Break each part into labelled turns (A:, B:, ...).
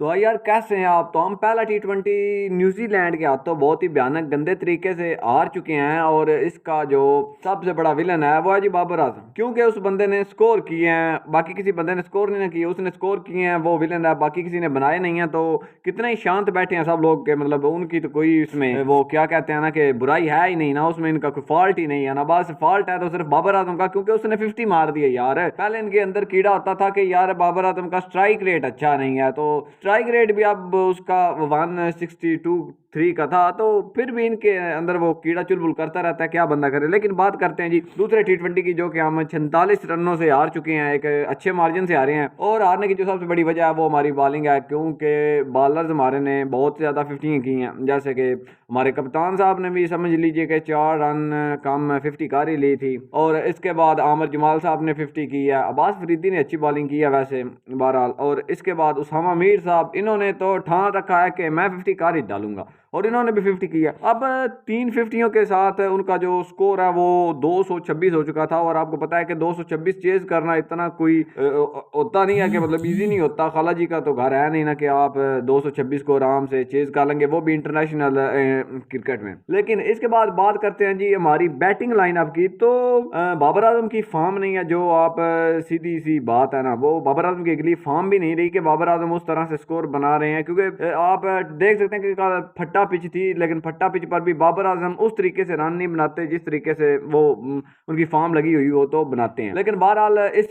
A: तो यार कैसे हैं आप। तो हम पहला T20 न्यूजीलैंड के हाथों बहुत ही भयानक गंदे तरीके से हार चुके हैं और इसका जो सबसे बड़ा विलन है वो है जी बाबर आजम, क्योंकि उस बंदे ने स्कोर किए हैं, बाकी किसी बंदे ने स्कोर नहीं किए, उसने स्कोर किए हैं, वो विलन है, बाकी किसी ने बनाए नहीं है। तो कितने ही शांत बैठे हैं सब लोग के, मतलब उनकी तो कोई इसमें वो क्या कहते हैं ना कि बुराई है ही नहीं ना, उसमें इनका कोई फॉल्ट ही नहीं है ना, बस फॉल्ट है तो सिर्फ बाबर आजम का, क्योंकि उसने 50 मार दिया यार। पहले इनके अंदर कीड़ा होता था कि यार बाबर आजम का स्ट्राइक रेट अच्छा नहीं है, तो स्ट्राइक रेट भी अब उसका 162 3 का था, तो फिर भी इनके अंदर वो कीड़ा चुलबुल करता रहता है, क्या बंदा करे। लेकिन बात करते हैं जी दूसरे T20 की, जो कि हम 46 रनों से हार चुके हैं, एक अच्छे मार्जिन से हारे हैं। और हारने की जो सबसे बड़ी वजह है वो हमारी बॉलिंग है, क्योंकि बॉलर्स हमारे ने बहुत ज्यादा 50 की हैं। जैसे कि हमारे कप्तान साहब ने भी समझ लीजिए कि 4 रन कम 50 कार ही ली थी, और इसके बाद आमिर जमाल साहब ने 50 की है, अब्बास फरीदी ने अच्छी बॉलिंग की है वैसे बहरहाल, और इसके बाद उसामा मीर साहब, इन्होंने तो ठान रखा है कि मैं 50 कार ही डालूंगा, और इन्होंने भी 50 किया। अब 3 50 के साथ उनका जो स्कोर है वो 226 हो चुका था, और आपको पता है कि 226 चेज करना इतना कोई होता नहीं है, कि मतलब इजी नहीं होता। खाला जी का तो घर है नहीं ना कि आप 226 को आराम से चेज कर लेंगे, वो भी इंटरनेशनल क्रिकेट में। लेकिन इसके बाद बात करते हैं जी हमारी बैटिंग लाइनअप की। तो बाबर आजम की फॉर्म नहीं है, जो आप सीधी सी बात है ना, वो बाबर आजम की अगली फॉर्म भी नहीं रही कि बाबर आजम उस तरह से स्कोर बना रहे हैं, क्योंकि आप देख सकते हैं कि फट्टा पिच थी, लेकिन फट्टा पिच पर भी बाबर आजम उस तरीके से रन नहीं बनाते जिस तरीके से वो उनकी फॉर्म लगी हुई हो तो बनाते हैं। लेकिन बहरहाल इस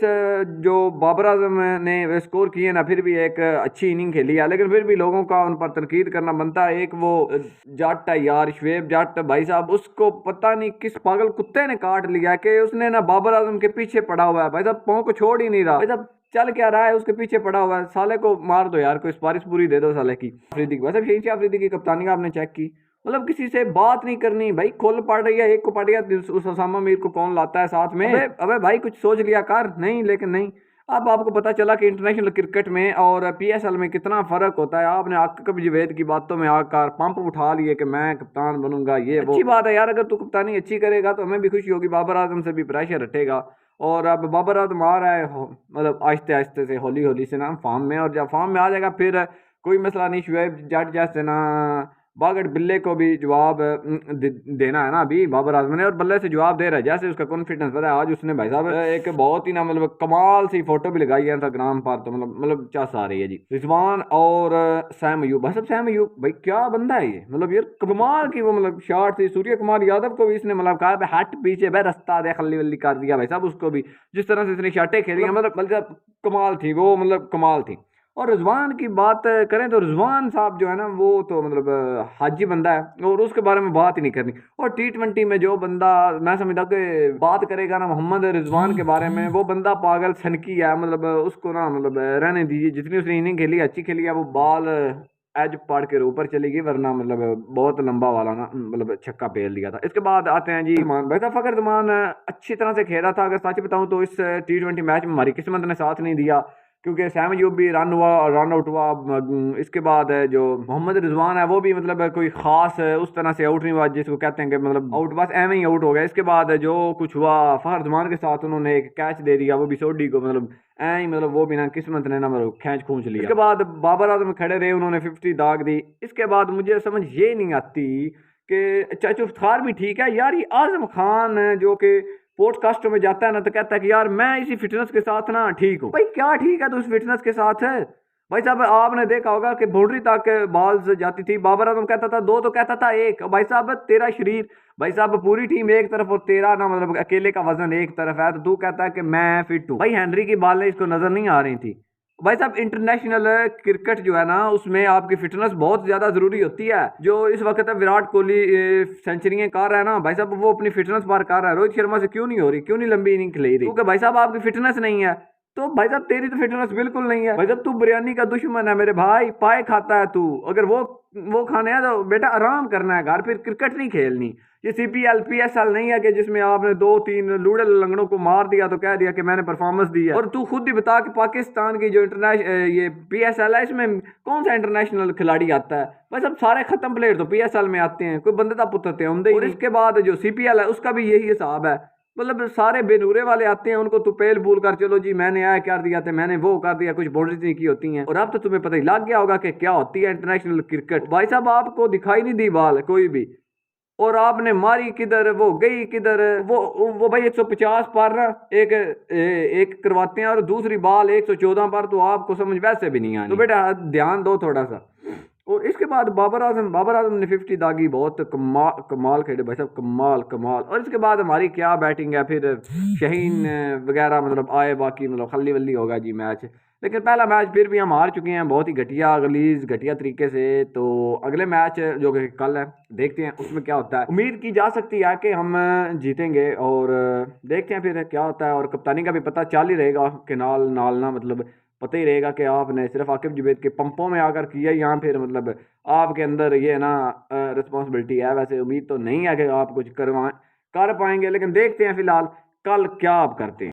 A: जो बाबर आजम ने स्कोर किए ना, फिर भी एक अच्छी इनिंग खेली है, लेकिन फिर भी लोगों का उन पर तनकीद करना बनता है। एक वो जट है यार, शुएब जट भाई साहब, उसको पता नहीं किस पागल कुत्ते ने काट लिया कि उसने ना बाबर आजम के पीछे पड़ा हुआ है भाई साहब, पाँव को छोड़ ही नहीं रहा भाई साहब, चल क्या रहा है, उसके पीछे पड़ा हुआ है। साले को मार दो यार, कोई सिफारिश पूरी दे दो साले की। अफरीदी की वैसे शहीन अफरीदी की कप्तानी का आपने चेक की, मतलब किसी से बात नहीं करनी भाई, खोल पड़ रही है, एक को पड़ गया, उस उसामा मीर को कौन लाता है साथ में। अबे भाई कुछ सोच लिया कर, नहीं लेकिन नहीं। अब आपको पता चला कि इंटरनेशनल क्रिकेट में और PSL में कितना फर्क होता है। आपने आकिब जावेद की बातों में आकर पंप उठा लिए कि मैं कप्तान बनूंगा, ये वो अच्छी बात है यार, अगर तू कप्तानी अच्छी करेगा तो हमें भी खुशी होगी, बाबर आजम से भी प्रेशर हटेगा। और अब बाबर आजम आ रहा है मतलब आहिस्ते आहिस्ते से, होली होली से ना फॉर्म में, और जब फॉर्म में आ जाएगा फिर कोई मसला नहीं। शुएब जट जैसे ना बागड़ बिल्ले को भी जवाब देना है ना अभी बाबर आजम ने, और बल्ले से जवाब दे रहा है, जैसे उसका कॉन्फिडेंस पता है। आज उसने भाई साहब एक बहुत ही ना मतलब कमाल सी फोटो भी लगाई है इंस्टाग्राम पर, तो मतलब चस आ रही है जी। रिजवान और सैम अयूब, भाई साहब सैम अयूब भाई क्या बंदा है ये, मतलब यार कमाल की वो मतलब शॉट थी। सूर्य कुमार यादव को भी इसने मतलब कहा हट पीछे भाई, रास्ता दे, खल्ली वल्ली कर दिया भाई साहब उसको भी, जिस तरह से इसने शॉटें खेली मतलब कमाल थी वो, मतलब कमाल थी। और रिजवान की बात करें तो रिजवान साहब जो है ना, वो तो मतलब हाजी बंदा है, और उसके बारे में बात ही नहीं करनी। और T20 में जो बंदा मैं समझता कि बात करेगा ना मोहम्मद रिजवान के बारे में, वो बंदा पागल सनकी है, मतलब उसको ना मतलब रहने दीजिए। जितनी उसने इनिंग खेली अच्छी खेली है, वो बॉल एज पाड़ के ऊपर चली गई, वरना मतलब बहुत लंबा वाला ना मतलब छक्का पेल दिया था। इसके बाद आते हैं जी भाई साहब, फखर जमान अच्छी तरह से खेला था। अगर सच बताऊं तो इस T20 मैच में हमारी किस्मत ने साथ नहीं दिया, क्योंकि सैम अयूब भी रन हुआ और रन आउट हुआ। इसके बाद जो मोहम्मद रिजवान है वो भी मतलब कोई खास उस तरह से आउट नहीं हुआ, जिसको कहते हैं कि मतलब आउट, बस एवं ही आउट हो गया। इसके बाद जो कुछ हुआ फखर जमान के साथ, उन्होंने एक कैच दे दिया, वो भी सोडी को, मतलब ऐ ही मतलब वो भी ना किस्मत ने ना मतलब खींच खूंच लिया। इसके बाद बाबर आजम खड़े रहे, उन्होंने 50 दाग दी। इसके बाद मुझे समझ ये नहीं आती कि चाचा इफ्तार भी ठीक है यार, ये आजम खान जो कि पॉडकास्टों में जाता है ना, तो कहता है कि यार मैं इसी फिटनेस के साथ ना ठीक हूँ। भाई क्या ठीक है तो उस फिटनेस के साथ है भाई साहब। आपने देखा होगा कि बाउंड्री तक बॉल्स जाती थी, बाबर आजम कहता था 2, तो कहता था 1। भाई साहब तेरा शरीर, भाई साहब पूरी टीम एक तरफ और तेरा ना मतलब अकेले का वजन एक तरफ है, तो तू कहता है कि मैं फिट हूँ। भाई हेनरी की बॉलें इसको नजर नहीं आ रही थी। भाई साहब इंटरनेशनल क्रिकेट जो है ना, उसमें आपकी फिटनेस बहुत ज्यादा जरूरी होती है। जो इस वक्त विराट कोहली सेंचुरियां कर रहा है ना भाई साहब, वो अपनी फिटनेस पर कर रहा है। रोहित शर्मा से क्यों नहीं हो रही, क्यों नहीं लंबी इनिंग खेल रही, क्योंकि भाई साहब आपकी फिटनेस नहीं है। तो भाई साहब तेरी तो फिटनेस बिल्कुल नहीं है भाई साहब, तू बिरयानी का दुश्मन है मेरे भाई, पाए खाता है तू। अगर वो खाने हैं तो बेटा आराम करना है घर, फिर क्रिकेट नहीं खेलनी। ये CPL PSL नहीं है कि जिसमें आपने 2 3 लूड़े लंगड़ों को मार दिया तो कह दिया कि मैंने परफॉर्मेंस दी है। और तू खुद ही बता कि पाकिस्तान की जो इंटरनेशनल ये PSL है, इसमें कौन सा इंटरनेशनल खिलाड़ी आता है। बस अब सारे खत्म प्लेयर तो PSL में आते हैं, कोई बंदे का पुत्र थे होंगे। और इसके बाद जो CPL है उसका भी यही हिसाब है। मतलब सारे बेनूरे वाले आते हैं, उनको तुपेल बोल कर चलो जी मैंने आया कर दिया था, मैंने वो कर दिया, कुछ बाउंड्रीज नहीं की होती हैं। और अब तो तुम्हें पता ही लग गया होगा कि क्या होती है इंटरनेशनल क्रिकेट। भाई साहब आपको दिखाई नहीं दी बॉल कोई भी, और आपने मारी किधर, वो गई किधर। वो भाई 150 पर ना एक करवाते हैं, और दूसरी बॉल 114 पर, तो आपको समझ वैसे भी नहीं आनी। तो बेटा ध्यान दो थोड़ा सा। और इसके बाद बाबर आजम ने 50 दागी, बहुत कमाल कमाल खेले भाई साहब, कमाल कमाल। और इसके बाद हमारी क्या बैटिंग है, फिर शहीन वगैरह मतलब आए, बाकी मतलब खल्ली वल्ली होगा जी मैच। लेकिन पहला मैच फिर भी हम हार चुके हैं बहुत ही घटिया गलीज घटिया तरीके से। तो अगले मैच जो कि कल है, देखते हैं उसमें क्या होता है। उम्मीद की जा सकती है कि हम जीतेंगे, और देखते हैं फिर क्या होता है। और कप्तानी का भी पता चल ही रहेगा कि नाल नाल ना, मतलब पता ही रहेगा कि आपने सिर्फ आकिब जुबैद के पंपों में आकर किया, या फिर मतलब आपके अंदर ये ना रिस्पॉन्सिबिलिटी है। वैसे उम्मीद तो नहीं है कि आप कुछ कर पाएंगे, लेकिन देखते हैं फिलहाल कल क्या आप करते हैं।